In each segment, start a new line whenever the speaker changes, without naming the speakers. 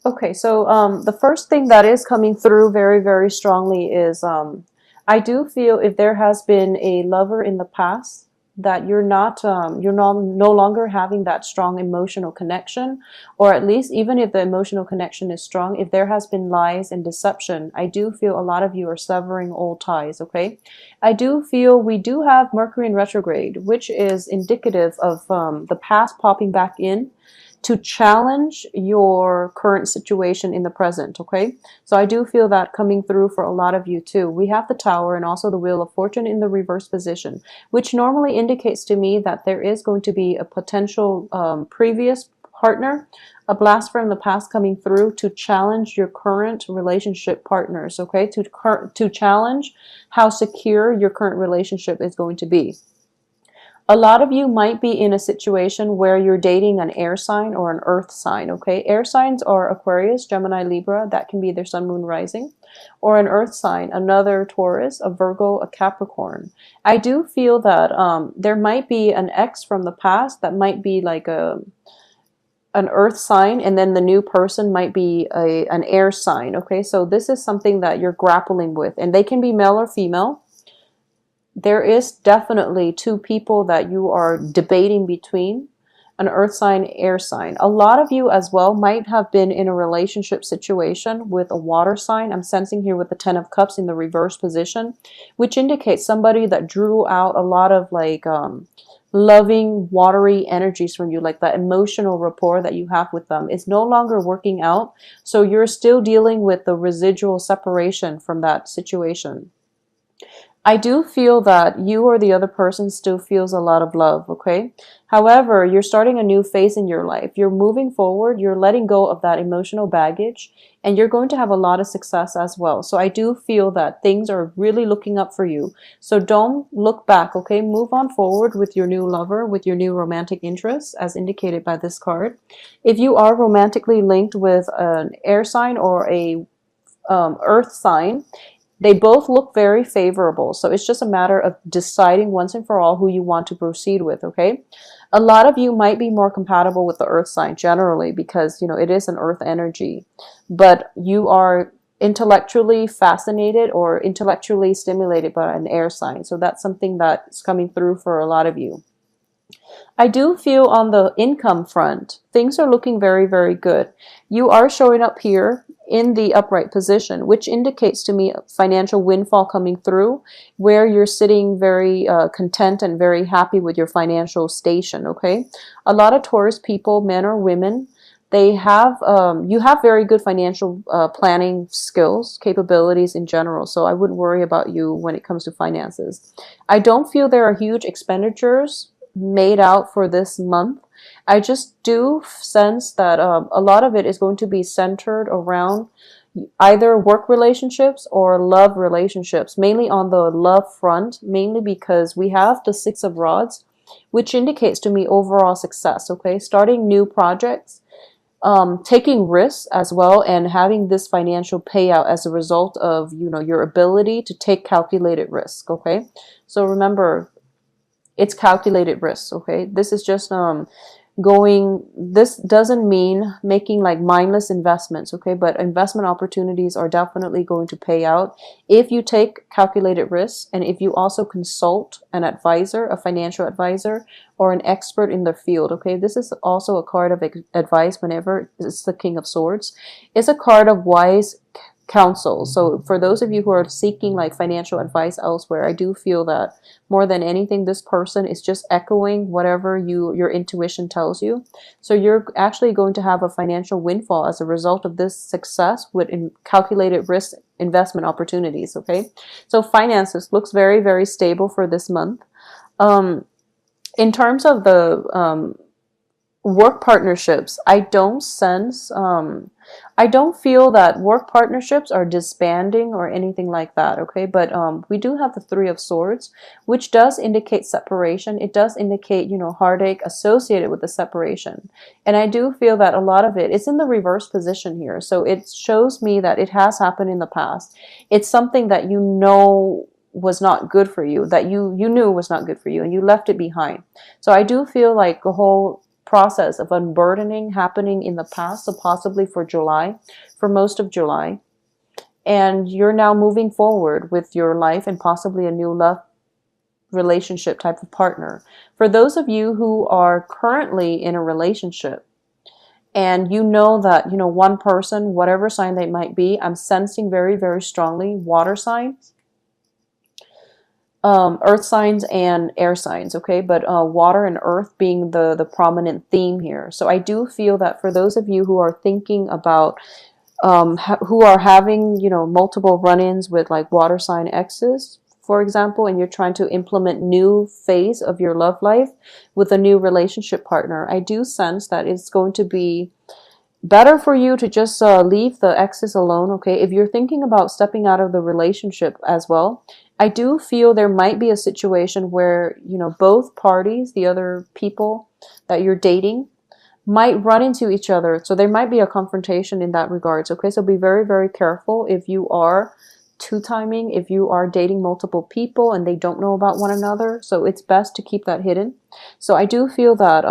Okay, so the first thing that is coming through very, very strongly is I do feel if there has been a lover in the past that you're no longer having that strong emotional connection, or at least even if the emotional connection is strong, if there has been lies and deception, I do feel a lot of you are severing old ties, okay? I do feel we do have Mercury in retrograde, which is indicative of the past popping back in to challenge your current situation in the present, okay? So I do feel that coming through for a lot of you too. We have the Tower and also the Wheel of Fortune in the reverse position, which normally indicates to me that there is going to be a potential previous partner, a blast from the past coming through to challenge your current relationship partners, okay? To challenge how secure your current relationship is going to be. A lot of you might be in a situation where you're dating an air sign or an earth sign, okay? Air signs are Aquarius, Gemini, Libra. That can be their sun, moon, rising. Or an earth sign, another Taurus, a Virgo, a Capricorn. I do feel that there might be an ex from the past that might be like an earth sign, and then the new person might be an air sign, okay? So this is something that you're grappling with, and they can be male or female. There is definitely two people that you are debating between, an earth sign, air sign. A lot of you as well might have been in a relationship situation with a water sign. I'm sensing here with the 10 of cups in the reverse position, which indicates somebody that drew out a lot of like loving, watery energies from you, like that emotional rapport that you have with them is no longer working out. So you're still dealing with the residual separation from that situation. I do feel that you or the other person still feels a lot of love, okay? However, you're starting a new phase in your life. You're moving forward, you're letting go of that emotional baggage, and you're going to have a lot of success as well. So I do feel that things are really looking up for you. So don't look back, okay? Move on forward with your new lover, with your new romantic interest, as indicated by this card. If you are romantically linked with an air sign or a earth sign, they both look very favorable. So it's just a matter of deciding once and for all who you want to proceed with, okay? A lot of you might be more compatible with the earth sign generally because, you know, it is an earth energy. But you are intellectually fascinated or intellectually stimulated by an air sign. So that's something that's coming through for a lot of you. I do feel on the income front, things are looking very, very good. You are showing up here in the upright position, which indicates to me a financial windfall coming through where you're sitting very content and very happy with your financial station, okay? A lot of Taurus people, men or women, they have, you have very good financial planning skills, capabilities in general, so I wouldn't worry about you when it comes to finances. I don't feel there are huge expenditures made out for this month. I just do sense that a lot of it is going to be centered around either work relationships or love relationships, mainly on the love front, mainly because we have the Six of Rods, which indicates to me overall success, okay? Starting new projects, taking risks as well, and having this financial payout as a result of, you know, your ability to take calculated risk, okay? So remember, it's calculated risks, okay? This is just this doesn't mean making like mindless investments, okay? But investment opportunities are definitely going to pay out if you take calculated risks and if you also consult an advisor, a financial advisor, or an expert in the field, okay? This is also a card of advice whenever it's the King of Swords. It's a card of wise counsel. So for those of you who are seeking like financial advice elsewhere, I do feel that more than anything, this person is just echoing whatever your intuition tells you. So you're actually going to have a financial windfall as a result of this success with calculated risk investment opportunities, okay? So finances looks very, very stable for this month. In terms of the work partnerships, I don't feel that work partnerships are disbanding or anything like that, okay? But we do have the Three of Swords, which does indicate separation. It does indicate, you know, heartache associated with the separation. And I do feel that a lot of it is in the reverse position here. So it shows me that it has happened in the past. It's something that you know was not good for you, that you knew was not good for you, and you left it behind. So I do feel like the whole process of unburdening happening in the past, so possibly for July, for most of July. And you're now moving forward with your life and possibly a new love relationship type of partner. For those of you who are currently in a relationship, and you know that, one person, whatever sign they might be, I'm sensing very, very strongly water signs, earth signs and air signs, okay? But water and earth being the prominent theme here. So I do feel that for those of you who are thinking about, who are having, multiple run-ins with like water sign exes, for example, and you're trying to implement new phase of your love life with a new relationship partner, I do sense that it's going to be better for you to just leave the exes alone, okay? If you're thinking about stepping out of the relationship as well, I do feel there might be a situation where, both parties, the other people that you're dating, might run into each other. So there might be a confrontation in that regards, okay? So be very, very careful if you are two-timing, if you are dating multiple people and they don't know about one another. So it's best to keep that hidden. So I do feel that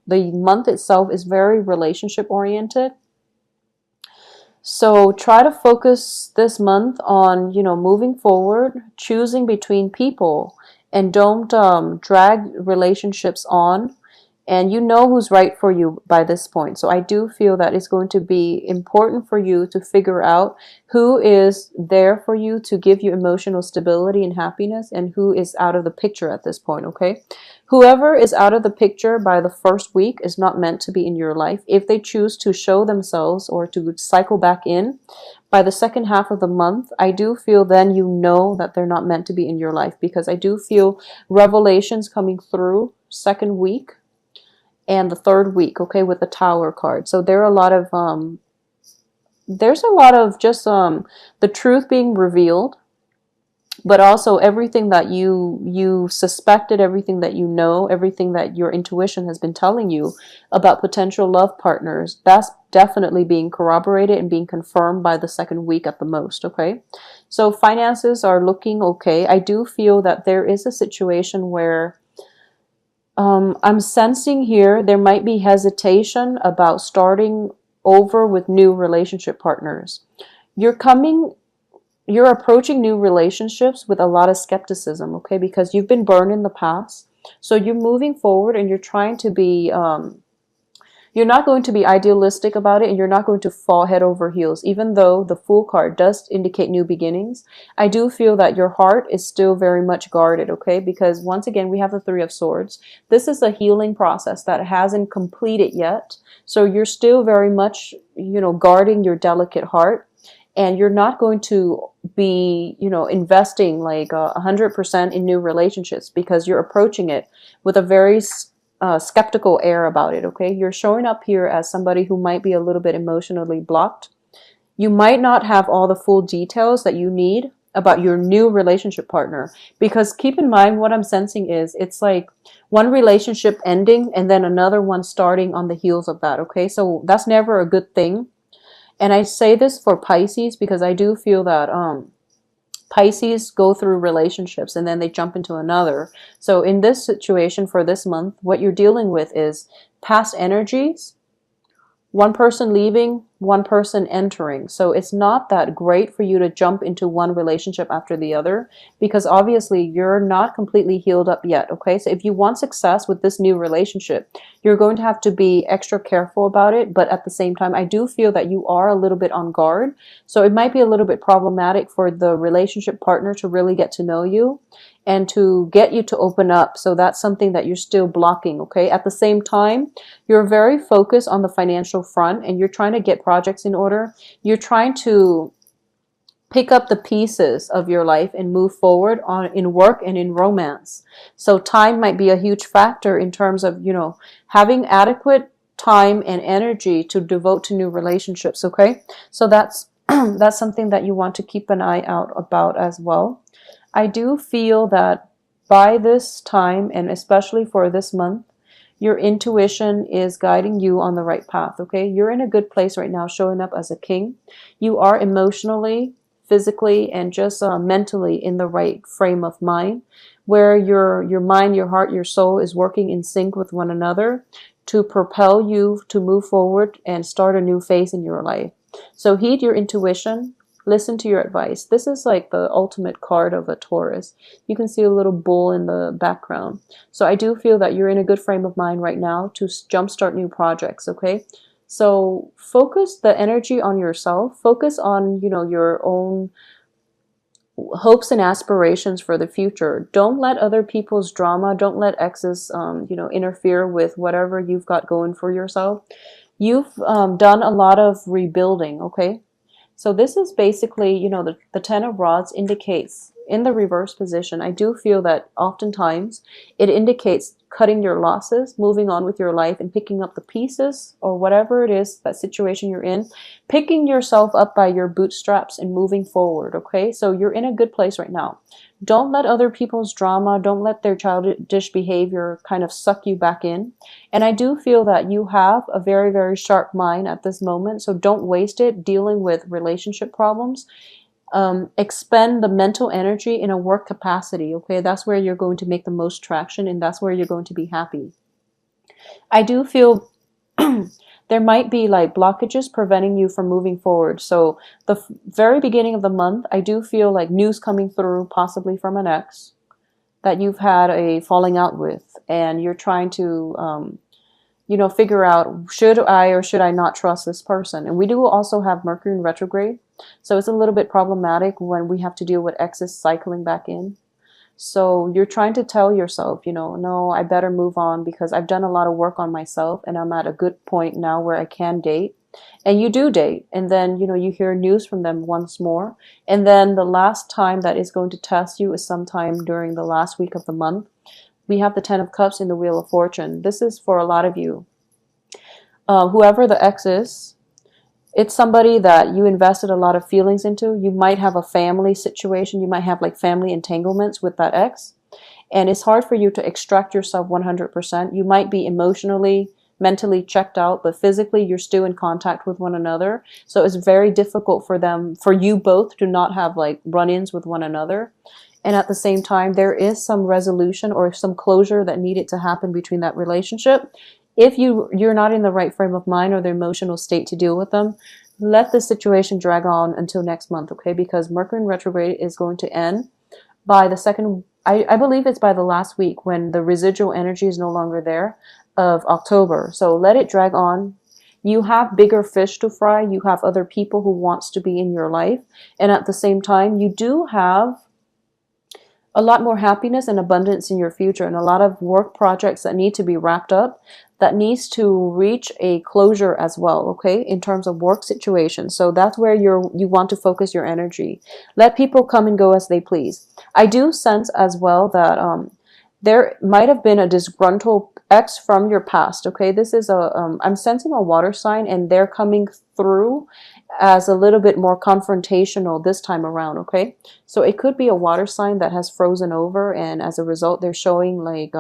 the month itself is very relationship oriented. So try to focus this month on, moving forward, choosing between people, and don't drag relationships on. And you know who's right for you by this point. So I do feel that it's going to be important for you to figure out who is there for you to give you emotional stability and happiness, and who is out of the picture at this point, okay? Whoever is out of the picture by the first week is not meant to be in your life. If they choose to show themselves or to cycle back in by the second half of the month, I do feel then you know that they're not meant to be in your life, because I do feel revelations coming through second week and the third week, okay, with the Tower card. So there are a lot of there's a lot of just the truth being revealed, but also everything that you suspected, everything that you know, everything that your intuition has been telling you about potential love partners, that's definitely being corroborated and being confirmed by the second week at the most, okay? So finances are looking okay. I do feel that there is a situation where I'm sensing here there might be hesitation about starting over with new relationship partners. You're approaching new relationships with a lot of skepticism, okay? Because you've been burned in the past. So you're moving forward and you're trying to be, you're not going to be idealistic about it, and you're not going to fall head over heels. Even though the Fool card does indicate new beginnings, I do feel that your heart is still very much guarded, okay? Because once again, we have the Three of Swords. This is a healing process that hasn't completed yet. So you're still very much, guarding your delicate heart. And you're not going to be, investing like 100% in new relationships, because you're approaching it with a very skeptical air about it, okay? You're showing up here as somebody who might be a little bit emotionally blocked. You might not have all the full details that you need about your new relationship partner, because keep in mind, what I'm sensing is it's like one relationship ending and then another one starting on the heels of that, okay? So that's never a good thing. And I say this for Pisces because I do feel that Pisces go through relationships and then they jump into another. So in this situation for this month, what you're dealing with is past energies, one person leaving, one person entering. So it's not that great for you to jump into one relationship after the other, because obviously you're not completely healed up yet, okay? So if you want success with this new relationship, you're going to have to be extra careful about it. But at the same time, I do feel that you are a little bit on guard. So it might be a little bit problematic for the relationship partner to really get to know you and to get you to open up. So that's something that you're still blocking, okay? At the same time, you're very focused on the financial front and you're trying to get projects in order. You're trying to pick up the pieces of your life and move forward in work and in romance. So time might be a huge factor in terms of, having adequate time and energy to devote to new relationships, okay? So that's that's something that you want to keep an eye out about as well. I do feel that by this time, and especially for this month, your intuition is guiding you on the right path, okay? You're in a good place right now, showing up as a king. You are emotionally, physically, and just mentally in the right frame of mind, where your mind, your heart, your soul is working in sync with one another. to propel you to move forward and start a new phase in your life. So heed your intuition, listen to your advice. This is like the ultimate card of a Taurus. You can see a little bull in the background. So I do feel that you're in a good frame of mind right now to jumpstart new projects, okay? So focus the energy on yourself. Focus on, your own hopes and aspirations for the future. Don't let other people's drama, don't let exes, interfere with whatever you've got going for yourself. You've done a lot of rebuilding, okay? So this is basically, the Ten of Rods indicates in the reverse position. I do feel that oftentimes it indicates cutting your losses, moving on with your life, and picking up the pieces or whatever it is, that situation you're in, picking yourself up by your bootstraps and moving forward, okay? So you're in a good place right now. Don't let other people's drama, don't let their childish behavior kind of suck you back in. And I do feel that you have a very, very sharp mind at this moment, so don't waste it dealing with relationship problems. Expend the mental energy in a work capacity, okay? That's where you're going to make the most traction, and that's where you're going to be happy. I do feel there might be like blockages preventing you from moving forward. So the very beginning of the month, I do feel like news coming through, possibly from an ex that you've had a falling out with, and you're trying to figure out, should I or should I not trust this person? And we do also have Mercury in retrograde. So it's a little bit problematic when we have to deal with exes cycling back in. So you're trying to tell yourself, no, I better move on because I've done a lot of work on myself and I'm at a good point now where I can date. And you do date. And then, you hear news from them once more. And then the last time that is going to test you is sometime during the last week of the month. We have the Ten of Cups in the Wheel of Fortune. This is for a lot of you. Whoever the ex is, it's somebody that you invested a lot of feelings into. You might have a family situation. You might have like family entanglements with that ex. And it's hard for you to extract yourself 100%. You might be emotionally, mentally checked out, but physically you're still in contact with one another. So it's very difficult for you both to not have like run-ins with one another. And at the same time, there is some resolution or some closure that needed to happen between that relationship. If you're not in the right frame of mind or the emotional state to deal with them, let the situation drag on until next month, okay? Because Mercury in retrograde is going to end by the second, I believe it's by the last week when the residual energy is no longer there of October. So let it drag on. You have bigger fish to fry. You have other people who wants to be in your life. And at the same time, you do have a lot more happiness and abundance in your future, and a lot of work projects that need to be wrapped up, that needs to reach a closure as well, okay, in terms of work situations. So that's where you want to focus your energy. Let people come and go as they please. I do sense as well that there might have been a disgruntled ex from your past, okay? This is I'm sensing a water sign, and they're coming through as a little bit more confrontational this time around, okay? So it could be a water sign that has frozen over, and as a result, they're showing like,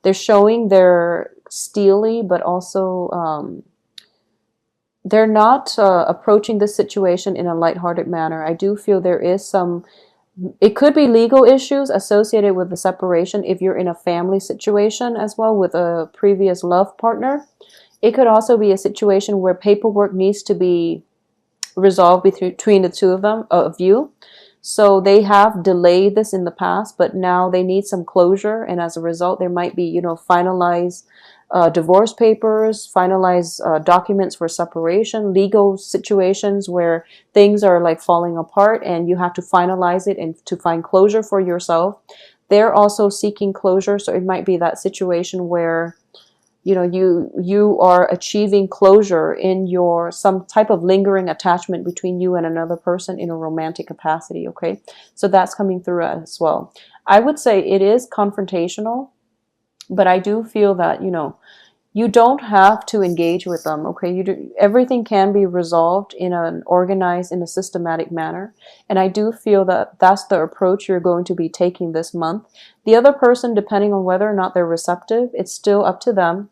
they're showing their steely, but also they're not approaching this situation in a lighthearted manner. I do feel there is some, it could be legal issues associated with the separation if you're in a family situation as well with a previous love partner. It could also be a situation where paperwork needs to be resolved between the two of you. So they have delayed this in the past, but now they need some closure, and as a result, there might be, finalized divorce papers, finalized documents for separation, legal situations where things are like falling apart, and you have to finalize it and to find closure for yourself. They're also seeking closure, so it might be that situation where you are achieving closure in your some type of lingering attachment between you and another person in a romantic capacity, okay? So that's coming through as well. I would say it is confrontational, but I do feel that, you don't have to engage with them, okay? Everything can be resolved in an organized, in a systematic manner. And I do feel that that's the approach you're going to be taking this month. The other person, depending on whether or not they're receptive, it's still up to them.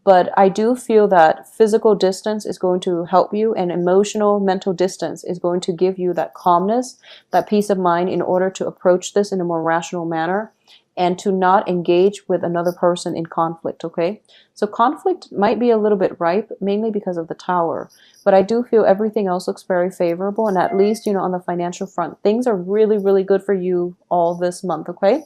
But I do feel that physical distance is going to help you, and emotional, mental distance is going to give you that calmness, that peace of mind in order to approach this in a more rational manner. and to not engage with another person in conflict, okay? So conflict might be a little bit ripe, mainly because of the Tower, but I do feel everything else looks very favorable, and at least, on the financial front, things are really, really good for you all this month, okay?